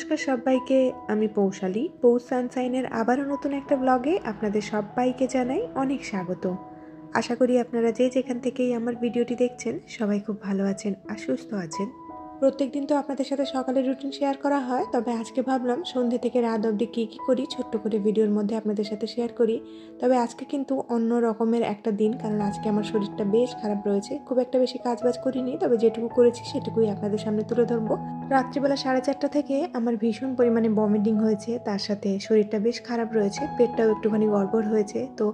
নমস্কার সবাইকে, আমি পৌশালী। পৌষ সানশাইনের আবারও নতুন একটা ব্লগে আপনাদের সবাইকে জানাই অনেক স্বাগত। আশা করি আপনারা যে যেখান থেকেই আমার ভিডিওটি দেখছেন সবাই খুব ভালো আছেন আর সুস্থ আছেন। প্রত্যেকদিন তো আপনাদের সাথে সকালের রুটিন শেয়ার করা হয়, তবে আজকে ভাবলাম সন্ধ্যে থেকে রাত অবধি কী করি ছোট্ট করে ভিডিওর মধ্যে আপনাদের সাথে শেয়ার করি। তবে আজকে কিন্তু অন্য রকমের একটা দিন, কারণ আজকে আমার শরীরটা বেশ খারাপ রয়েছে। খুব একটা বেশি কাজবাজ করিনি, তবে যেটুকু করেছি সেটুকুই আপনাদের সামনে তুলে ধরবো। রাত্রিবেলা 4:30 থেকে আমার ভীষণ পরিমাণে ভমিটিং হয়েছে, তার সাথে শরীরটা বেশ খারাপ রয়েছে, পেটটাও একটুখানি গড়বড় হয়েছে। তো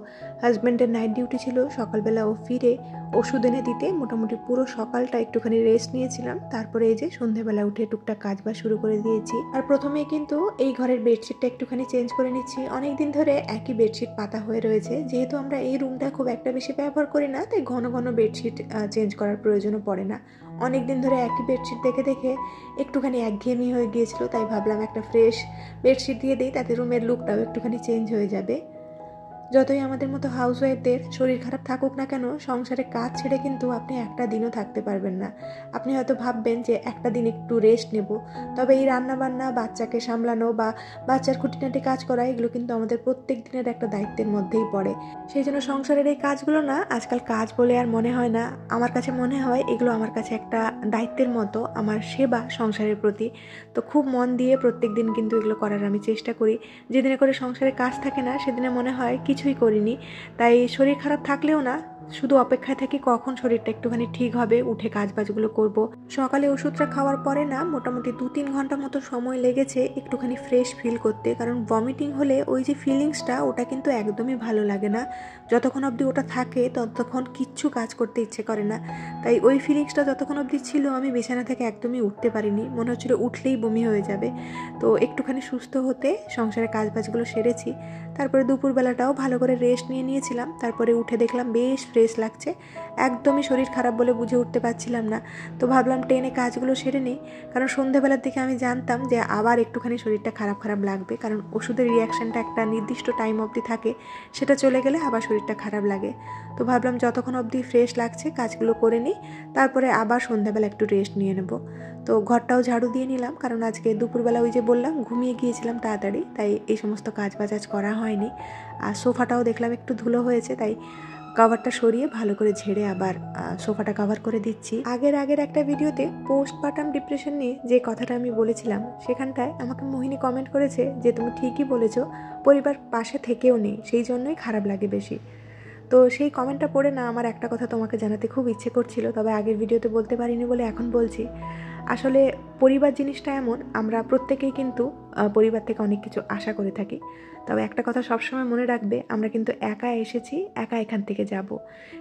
হাজব্যান্ডের নাইট ডিউটি ছিল, সকালবেলা ও ফিরে ওষুধ এনে দিতে মোটামুটি পুরো সকালটা একটুখানি রেস্ট নিয়েছিলাম। তারপরে এই যে সন্ধ্যেবেলা উঠে টুকটাক কাজবাজ শুরু করে দিয়েছি। আর প্রথমেই কিন্তু এই ঘরের বেডশিটটা একটুখানি চেঞ্জ করে নিচ্ছি। অনেকদিন ধরে একই বেডশিট পাতা হয়ে রয়েছে, যেহেতু আমরা এই রুমটা খুব একটা বেশি ব্যবহার করি না, তাই ঘন ঘন বেডশিট চেঞ্জ করার প্রয়োজনও পড়ে না। অনেকদিন ধরে একই বেডশিট দেখে দেখে একটুখানি একঘেয়েমি হয়ে গিয়েছিল, তাই ভাবলাম একটা ফ্রেশ বেডশিট দিয়ে দিই, তাতে রুমের লুকটাও একটুখানি চেঞ্জ হয়ে যাবে। যতই আমাদের মতো হাউসওয়াইফদের শরীর খারাপ থাকুক না কেন, সংসারে কাজ ছেড়ে কিন্তু আপনি একটা দিনও থাকতে পারবেন না। আপনি হয়তো ভাববেন যে একটা দিন একটু রেস্ট নেব, তবে এই রান্নাবান্না, বাচ্চাকে সামলানো বা বাচ্চার খুঁটিনাটি কাজ করা, এগুলো কিন্তু আমাদের প্রত্যেক দিনের একটা দায়িত্বের মধ্যেই পড়ে। সেই জন্য সংসারের এই কাজগুলো না আজকাল কাজ বলে আর মনে হয় না। আমার কাছে মনে হয় এগুলো আমার কাছে একটা দায়িত্বের মতো, আমার সেবা সংসারের প্রতি। তো খুব মন দিয়ে প্রত্যেক দিন কিন্তু এগুলো করার আমি চেষ্টা করি। যেদিনে করে সংসারে কাজ থাকে না সেদিনে মনে হয় কিছুই করিনি। তাই শরীর খারাপ থাকলেও না, শুধু অপেক্ষায় থাকি কখন শরীরটা একটুখানি ঠিক হবে, উঠে কাজবাজগুলো করব। সকালে ওষুধটা খাওয়ার পরে না মোটামুটি 2-3 ঘন্টা মতো সময় লেগেছে একটুখানি ফ্রেশ ফিল করতে, কারণ ভমিটিং হলে ওই যে ফিলিংসটা, ওটা কিন্তু একদমই ভালো লাগে না। যতক্ষণ অবধি ওটা থাকে ততক্ষণ কিচ্ছু কাজ করতে ইচ্ছে করে না। তাই ওই ফিলিংসটা যতক্ষণ অবধি ছিল আমি বিছানা থেকে একদমই উঠতে পারিনি, মনে হচ্ছিল উঠলেই বমি হয়ে যাবে। তো একটুখানি সুস্থ হতে সংসারের কাজবাজগুলো সেরেছি। তারপরে দুপুরবেলাটাও ভালো করে রেস্ট নিয়েছিলাম। তারপরে উঠে দেখলাম বেশ ফ্রেশ লাগছে, একদমই শরীর খারাপ বলে বুঝে উঠতে পারছিলাম না। তো ভাবলাম টেনে কাজগুলো সেরে নিই, কারণ সন্ধ্যেবেলার দিকে আমি জানতাম যে আবার একটুখানি শরীরটা খারাপ খারাপ লাগবে, কারণ ওষুধের রিয়াকশানটা একটা নির্দিষ্ট টাইম অবধি থাকে, সেটা চলে গেলে আবার শরীরটা খারাপ লাগে। তো ভাবলাম যতক্ষণ অবধি ফ্রেশ লাগছে কাজগুলো করে নিই, তারপরে আবার সন্ধ্যাবেলা একটু রেস্ট নিয়ে নেব। তো ঘরটাও ঝাড়ু দিয়ে নিলাম, কারণ আজকে দুপুরবেলা ওই যে বললাম ঘুমিয়ে গিয়েছিলাম তাড়াতাড়ি, তাই এই সমস্ত কাজ বাজাজ করা হয়নি। আর সোফাটাও দেখলাম একটু ধুলো হয়েছে, তাই কভারটা সরিয়ে ভালো করে ঝেড়ে আবার সোফাটা কভার করে দিচ্ছি। আগের একটা ভিডিওতে পোস্টপার্টাম ডিপ্রেশন নিয়ে যে কথাটা আমি বলেছিলাম, সেখানটায় আমাকে মোহিনী কমেন্ট করেছে যে তুমি ঠিকই বলেছো, পরিবার পাশে থেকেও নেই, সেই জন্যই খারাপ লাগে বেশি। তো সেই কমেন্টটা পড়ে না আমার একটা কথা তোমাকে জানাতে খুব ইচ্ছে করছিল, তবে আগের ভিডিওতে বলতে পারিনি বলে এখন বলছি। আসলে পরিবার জিনিসটা এমন, আমরা প্রত্যেকেই কিন্তু পরিবার থেকে অনেক কিছু আশা করে থাকি, তবে একটা কথা সবসময় মনে রাখবে, আমরা কিন্তু একা এসেছি, একা এখান থেকে যাব।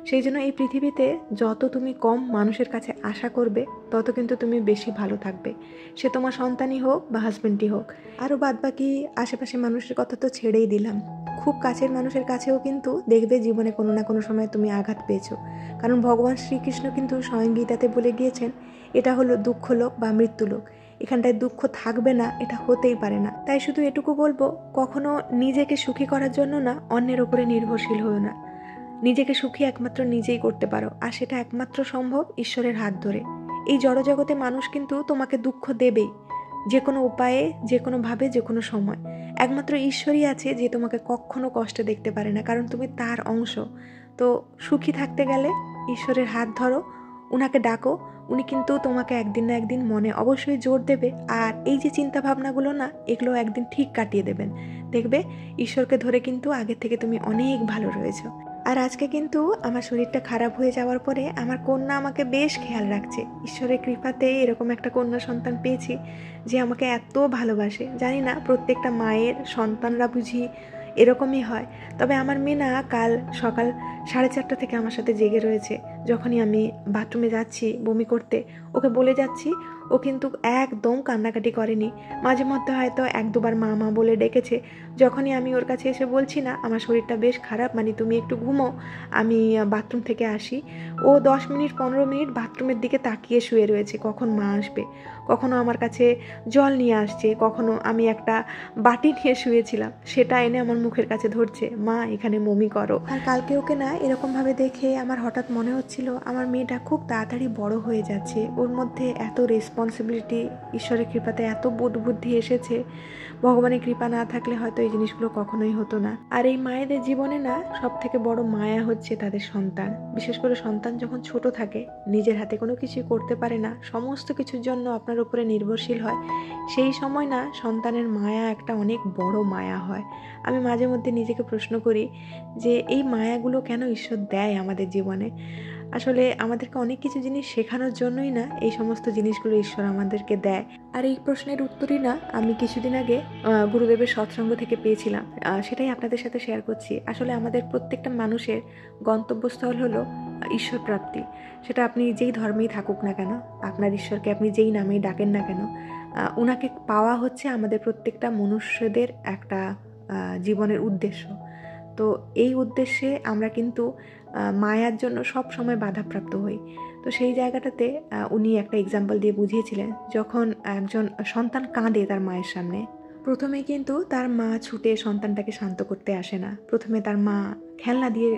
সেই জন্য এই পৃথিবীতে যত তুমি কম মানুষের কাছে আশা করবে, তত কিন্তু তুমি বেশি ভালো থাকবে। সে তোমার সন্তানই হোক বা হাজব্যান্ডই হোক। আরও বাদবাকি আশেপাশে মানুষের কথা তো ছেড়েই দিলাম, খুব কাছের মানুষের কাছেও কিন্তু দেখবে জীবনে কোনো না কোনো সময় তুমি আঘাত পেয়েছো, কারণ ভগবান শ্রীকৃষ্ণ কিন্তু স্বয়ং গীতাতে বলে গিয়েছেন এটা হলো দুঃখলোক বা মৃত্যুলোক, এখানটায় দুঃখ থাকবে না এটা হতেই পারে না। তাই শুধু এটুকু বলবো, কখনো নিজেকে সুখী করার জন্য না অন্যের ওপরে নির্ভরশীল হও না। নিজেকে সুখী একমাত্র নিজেই করতে পারো, আর সেটা একমাত্র সম্ভব ঈশ্বরের হাত ধরে। এই জড়জগতে মানুষ কিন্তু তোমাকে দুঃখ দেবেই, যে কোনো উপায়ে, যে কোনোভাবে, যে কোনো সময়। একমাত্র ঈশ্বরই আছে যে তোমাকে কখনো কষ্টে দেখতে পারে না, কারণ তুমি তার অংশ। তো সুখী থাকতে গেলে ঈশ্বরের হাত ধরো, উনাকে ডাকো, উনি কিন্তু তোমাকে একদিন না একদিন মনে অবশ্যই জোর দেবে। আর এই যে চিন্তা ভাবনাগুলো না, এগুলো একদিন ঠিক কাটিয়ে দেবেন। দেখবে ঈশ্বরকে ধরে কিন্তু আগের থেকে তুমি অনেক ভালো রয়েছো। আর আজকে কিন্তু আমার শরীরটা খারাপ হয়ে যাওয়ার পরে আমার কন্যা আমাকে বেশ খেয়াল রাখছে। ঈশ্বরের কৃপাতে এরকম একটা কন্যা সন্তান পেয়েছি যে আমাকে এত ভালোবাসে। জানি না প্রত্যেকটা মায়ের সন্তানরা বুঝি এরকমই হয়, তবে আমার মেয়ে না কাল সকাল 4:30 থেকে আমার সাথে জেগে রয়েছে। যখনই আমি বাথরুমে যাচ্ছি বমি করতে, ওকে বলে যাচ্ছি, ও কিন্তু একদম কান্নাকাটি করেনি। মাঝে মধ্যে হয়তো 1-2বার মা মা বলে ডেকেছে। যখনই আমি ওর কাছে এসে বলছি না আমার শরীরটা বেশ খারাপ, মানে তুমি একটু ঘুমো, আমি বাথরুম থেকে আসি, ও 10 মিনিট 15 মিনিট বাথরুমের দিকে তাকিয়ে শুয়ে রয়েছে কখন মা আসবে। কখনো আমার কাছে জল নিয়ে আসছে, কখনো আমি একটা বাটি নিয়ে শুয়েছিলাম সেটা এনে আমার মুখের কাছে ধরছে, মা এখানে মমি করো। আর কালকে ওকে না এরকমভাবে দেখে আমার হঠাৎ মনে হচ্ছিল হয়েছিল আমার মেয়েটা খুব তাড়াতাড়ি বড় হয়ে যাচ্ছে, ওর মধ্যে এত রেসপন্সিবিলিটি, ঈশ্বরের কৃপাতে এত বোধবুদ্ধি এসেছে, ভগবানের কৃপা না থাকলে হয়তো এই জিনিসগুলো কখনোই হতো না। আর এই মায়েদের জীবনে না সব থেকে বড় মায়া হচ্ছে তাদের সন্তান। বিশেষ করে সন্তান যখন ছোট থাকে, নিজের হাতে কোনো কিছুই করতে পারে না, সমস্ত কিছুর জন্য আপনার উপরে নির্ভরশীল হয়, সেই সময় না সন্তানের মায়া একটা অনেক বড় মায়া হয়। আমি মাঝে মধ্যে নিজেকে প্রশ্ন করি যে এই মায়াগুলো কেন ঈশ্বর দেয় আমাদের জীবনে। আসলে আমাদেরকে অনেক কিছু জিনিস শেখানোর জন্যই না এই সমস্ত জিনিসগুলো ঈশ্বর আমাদেরকে দেয়। আর এই প্রশ্নের উত্তরই না আমি কিছুদিন আগে গুরুদেবের সৎসঙ্গ থেকে পেয়েছিলাম, সেটাই আপনাদের সাথে শেয়ার করছি। আসলে আমাদের প্রত্যেকটা মানুষের গন্তব্যস্থল হলো ঈশ্বর প্রাপ্তি। সেটা আপনি যেই ধর্মেই থাকুক না কেন, আপনার ঈশ্বরকে আপনি যেই নামেই ডাকেন না কেন, ওনাকে পাওয়া হচ্ছে আমাদের প্রত্যেকটা মনুষ্যদের একটা জীবনের উদ্দেশ্য। তো এই উদ্দেশ্যে আমরা কিন্তু মায়ার জন্য সব সময় বাধাপ্রাপ্ত হই। তো সেই জায়গাটাতে উনি একটা এক্সাম্পল দিয়ে বুঝিয়েছিলেন, যখন একজন সন্তান কাঁদে তার মায়ের সামনে, প্রথমে কিন্তু তার মা ছুটে সন্তানটাকে শান্ত করতে আসে না। প্রথমে তার মা খেলনা দিয়ে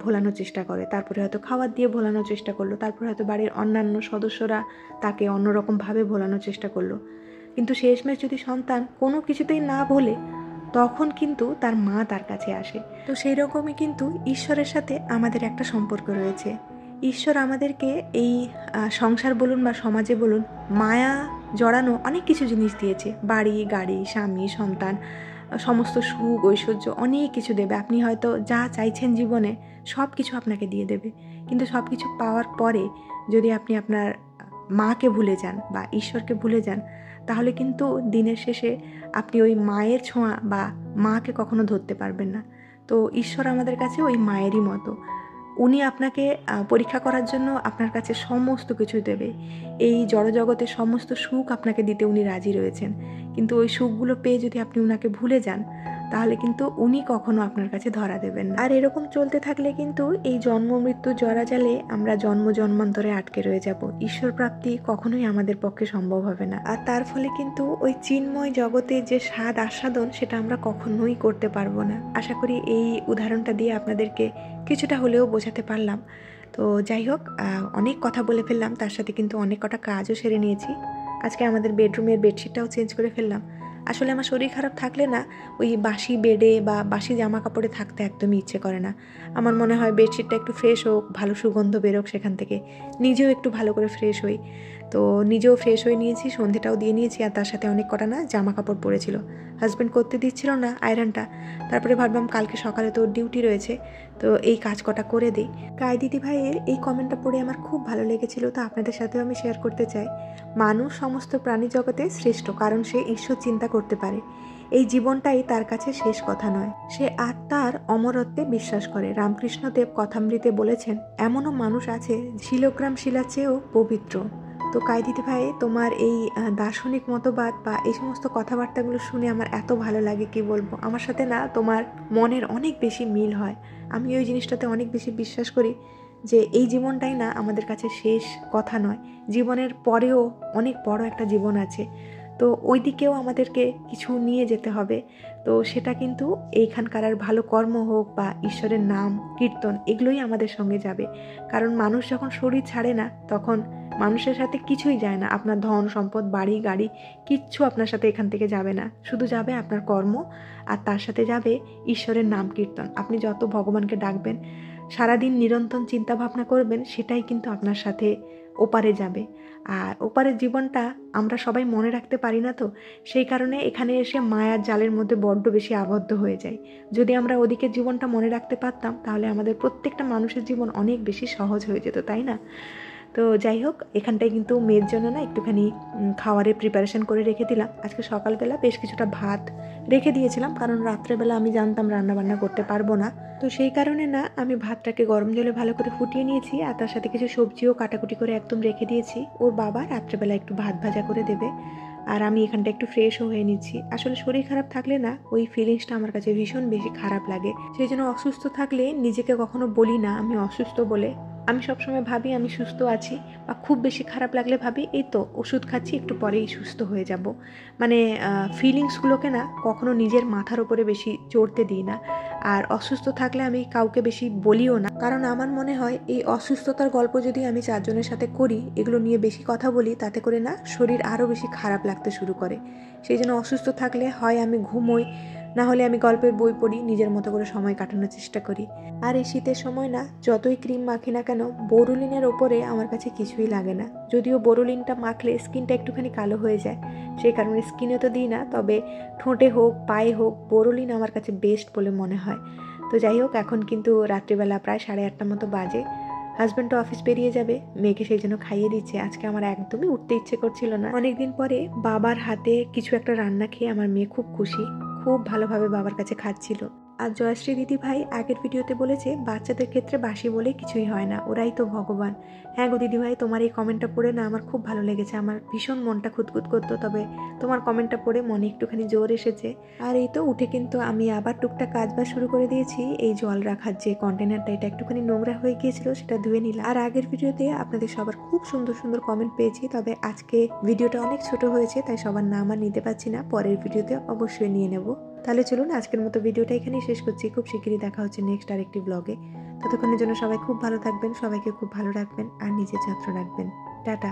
ভোলানোর চেষ্টা করে, তারপরে হয়তো খাবার দিয়ে ভোলানোর চেষ্টা করলো, তারপরে হয়তো বাড়ির অন্যান্য সদস্যরা তাকে অন্যরকমভাবে ভোলানোর চেষ্টা করলো। কিন্তু শেষমেশ যদি সন্তান কোনো কিছুতেই না ভোলে, তখন কিন্তু তার মা তার কাছে আসে। তো সেই রকমই কিন্তু ঈশ্বরের সাথে আমাদের একটা সম্পর্ক রয়েছে। ঈশ্বর আমাদেরকে এই সংসার বলুন বা সমাজে বলুন, মায়া জড়ানো অনেক কিছু জিনিস দিয়েছে। বাড়ি, গাড়ি, স্বামী, সন্তান, সমস্ত সুখ, ঐশ্বর্য, অনেক কিছু দেবে। আপনি হয়তো যা চাইছেন জীবনে সব কিছু আপনাকে দিয়ে দেবে। কিন্তু সব কিছু পাওয়ার পরে যদি আপনি আপনার মাকে ভুলে যান বা ঈশ্বরকে ভুলে যান, তাহলে কিন্তু দিনের শেষে আপনি ওই মায়ের ছোঁয়া বা মাকে কখনো ধরতে পারবেন না। তো ঈশ্বর আমাদের কাছে ওই মায়েরই মতো। উনি আপনাকে পরীক্ষা করার জন্য আপনার কাছে সমস্ত কিছু দেবে। এই জড়জগতের সমস্ত সুখ আপনাকে দিতে উনি রাজি রয়েছেন। কিন্তু ওই সুখগুলো পেয়ে যদি আপনি উনাকে ভুলে যান, তাহলে কিন্তু উনি কখনো আপনার কাছে ধরা দেবেন না। আর এরকম চলতে থাকলে কিন্তু এই জন্ম মৃত্যু জড়াজালে আমরা জন্ম জন্মান্তরে আটকে রয়ে যাব। ঈশ্বর প্রাপ্তি কখনোই আমাদের পক্ষে সম্ভব হবে না। আর তার ফলে কিন্তু ওই চিন্ময় জগতে যে স্বাদ আস্বাদন, সেটা আমরা কখনোই করতে পারবো না। আশা করি এই উদাহরণটা দিয়ে আপনাদেরকে কিছুটা হলেও বোঝাতে পারলাম। তো যাই হোক, অনেক কথা বলে ফেললাম, তার সাথে কিন্তু অনেক কটা কাজও সেরে নিয়েছি। আজকে আমাদের বেডরুমের বেডশিটটাও চেঞ্জ করে ফেললাম। আসলে আমার শরীর খারাপ থাকলে না ওই বাসি বেডে বা বাসি জামা কাপড়ে থাকতে একদমই ইচ্ছে করে না। আমার মনে হয় বেডশিটটা একটু ফ্রেশ হোক, ভালো সুগন্ধ বেরোক সেখান থেকে, নিজেও একটু ভালো করে ফ্রেশ হই। তো নিজেও ফ্রেশ হয়ে নিয়েছি, সন্ধেটাও দিয়ে নিয়েছি, আর তার সাথে অনেক কটা না জামা কাপড় পরেছিল, হাজব্যান্ড করতে দিচ্ছিল না আয়রনটা। তারপরে ভাবলাম কালকে সকালে তো ডিউটি রয়েছে, তো এই কাজ কটা করে দিই। কাই দিদি ভাইয়ের এই কমেন্টটা পড়ে আমার খুব ভালো লেগেছিল, তো আপনাদের সাথেও আমি শেয়ার করতে চাই। মানুষ সমস্ত প্রাণী জগতে শ্রেষ্ঠ, কারণ সে ঈশ্বর চিন্তা করতে পারে। এই জীবনটাই তার কাছে শেষ কথা নয়। সে আত্মার অমরত্বে বিশ্বাস করে। রামকৃষ্ণদেব কথামৃতে বলেছেন, এমনও মানুষ আছে শিলগ্রাম শিলার চেয়েও পবিত্র। তো কাই দিদি ভাই, তোমার এই দার্শনিক মতবাদ বা এই সমস্ত কথাবার্তাগুলো শুনে আমার এত ভালো লাগে, কি বলবো। আমার সাথে না তোমার মনের অনেক বেশি মিল হয়। আমি ওই জিনিসটাতে অনেক বেশি বিশ্বাস করি যে এই জীবনটাই না আমাদের কাছে শেষ কথা নয়, জীবনের পরেও অনেক বড় একটা জীবন আছে। তো ওই দিকেও আমাদেরকে কিছু নিয়ে যেতে হবে। তো সেটা কিন্তু এইখানকার আর ভালো কর্ম হোক বা ঈশ্বরের নাম কীর্তন, এগুলোই আমাদের সঙ্গে যাবে। কারণ মানুষ যখন শরীর ছাড়ে না, তখন মানুষের সাথে কিছুই যায় না। আপনার ধন সম্পদ, বাড়ি গাড়ি, কিচ্ছু আপনার সাথে এখান থেকে যাবে না। শুধু যাবে আপনার কর্ম, আর তার সাথে যাবে ঈশ্বরের নাম কীর্তন। আপনি যত ভগবানকে ডাকবেন, সারাদিন নিরন্তর চিন্তা ভাবনা করবেন, সেটাই কিন্তু আপনার সাথে ওপারে যাবে। আর ওপারের জীবনটা আমরা সবাই মনে রাখতে পারি না, তো সেই কারণে এখানে এসে মায়ার জালের মধ্যে বড্ড বেশি আবদ্ধ হয়ে যায়। যদি আমরা ওদিকের জীবনটা মনে রাখতে পারতাম, তাহলে আমাদের প্রত্যেকটা মানুষের জীবন অনেক বেশি সহজ হয়ে যেত, তাই না? তো যাই হোক, এখানটায় কিন্তু মেয়ের জন্য না একটুখানি খাবারের প্রিপারেশন করে রেখে দিলাম। আজকে সকালবেলা বেশ কিছুটা ভাত রেখে দিয়েছিলাম, কারণ রাত্রেবেলা আমি জানতাম রান্নাবান্না করতে পারবো না। তো সেই কারণে না আমি ভাতটাকে গরম জলে ভালো করে ফুটিয়ে নিয়েছি, আর তার সাথে কিছু সবজিও কাটাকুটি করে একদম রেখে দিয়েছি। ওর বাবা রাত্রেবেলা একটু ভাত ভাজা করে দেবে, আর আমি এখানটা একটু ফ্রেশও হয়ে নিচ্ছি। আসলে শরীর খারাপ থাকলে না ওই ফিলিংসটা আমার কাছে ভীষণ বেশি খারাপ লাগে। সেই জন্য অসুস্থ থাকলে নিজেকে কখনো বলি না আমি অসুস্থ বলে। আমি সবসময় ভাবি আমি সুস্থ আছি, বা খুব বেশি খারাপ লাগলে ভাবি এই তো ওষুধ খাচ্ছি, একটু পরেই সুস্থ হয়ে যাব। মানে ফিলিংসগুলোকে না কখনো নিজের মাথার উপরে বেশি চড়তে দিই না। আর অসুস্থ থাকলে আমি কাউকে বেশি বলিও না, কারণ আমার মনে হয় এই অসুস্থতার গল্প যদি আমি 4 জনের সাথে করি, এগুলো নিয়ে বেশি কথা বলি, তাতে করে না শরীর আরও বেশি খারাপ লাগতে শুরু করে। সেই জন্য অসুস্থ থাকলে হয় আমি ঘুমোই, না হলে আমি গল্পের বই পড়ি, নিজের মতো করে সময় কাটানোর চেষ্টা করি। আর এই শীতের সময় না যতই ক্রিম মাখি না কেন, বোরোলিনের ওপরে আমার কাছে কিছুই লাগে না। যদিও বোরোলিনটা মাখলে স্কিনটা একটুখানি কালো হয়ে যায়, সেই কারণে স্কিনে তো দিই না, তবে ঠোঁটে হোক পায়ে হোক বোরোলিন আমার কাছে বেস্ট বলে মনে হয়। তো যাই হোক, এখন কিন্তু রাত্রিবেলা প্রায় 8:30 মতো বাজে। হাজব্যান্ড তো অফিস বেরিয়ে যাবে, মেয়েকে সেই জন্য খাইয়ে দিচ্ছে। আজকে আমার একদমই উঠতে ইচ্ছে করছিল না। অনেকদিন পরে বাবার হাতে কিছু একটা রান্না খেয়ে আমার মেয়ে খুব খুশি, খুব ভালোভাবে বাবার কাছে খাচ্ছিল। আর জয়শ্রী দিদি ভাই আগের ভিডিওতে বলেছে বাচ্চাদের ক্ষেত্রে বাসি বলে কিছুই হয় না, ওরাই তো ভগবান। হ্যাঁ গো দিদি ভাই, তোমার এই কমেন্টটা পড়ে না আমার খুব ভালো লেগেছে। আমার ভীষণ মনটা খুঁতখুত করতো, তবে তোমার কমেন্টটা পড়ে মনে একটুখানি জোর এসেছে। আর এই তো উঠে কিন্তু আমি আবার টুকটাক কাজবাজ শুরু করে দিয়েছি। এই জল রাখার যে কন্টেনারটা, এটা একটুখানি নোংরা হয়ে গিয়েছিল, সেটা ধুয়ে নিলাম। আর আগের ভিডিওতে আপনাদের সবার খুব সুন্দর সুন্দর কমেন্ট পেয়েছি, তবে আজকে ভিডিওটা অনেক ছোট হয়েছে, তাই সবার নাম আর নিতে পারছি না। পরের ভিডিওতে অবশ্যই নিয়ে নেব। তাহলে চলুন আজকের মতো ভিডিওটা এখানেই শেষ করছি। খুব শিগগিরই দেখা হচ্ছে নেক্সট আরেকটি ব্লগে। ততক্ষণের জন্য সবাই খুব ভালো থাকবেন, সবাইকে খুব ভালো রাখবেন আর নিজের যত্ন রাখবেন। টাটা।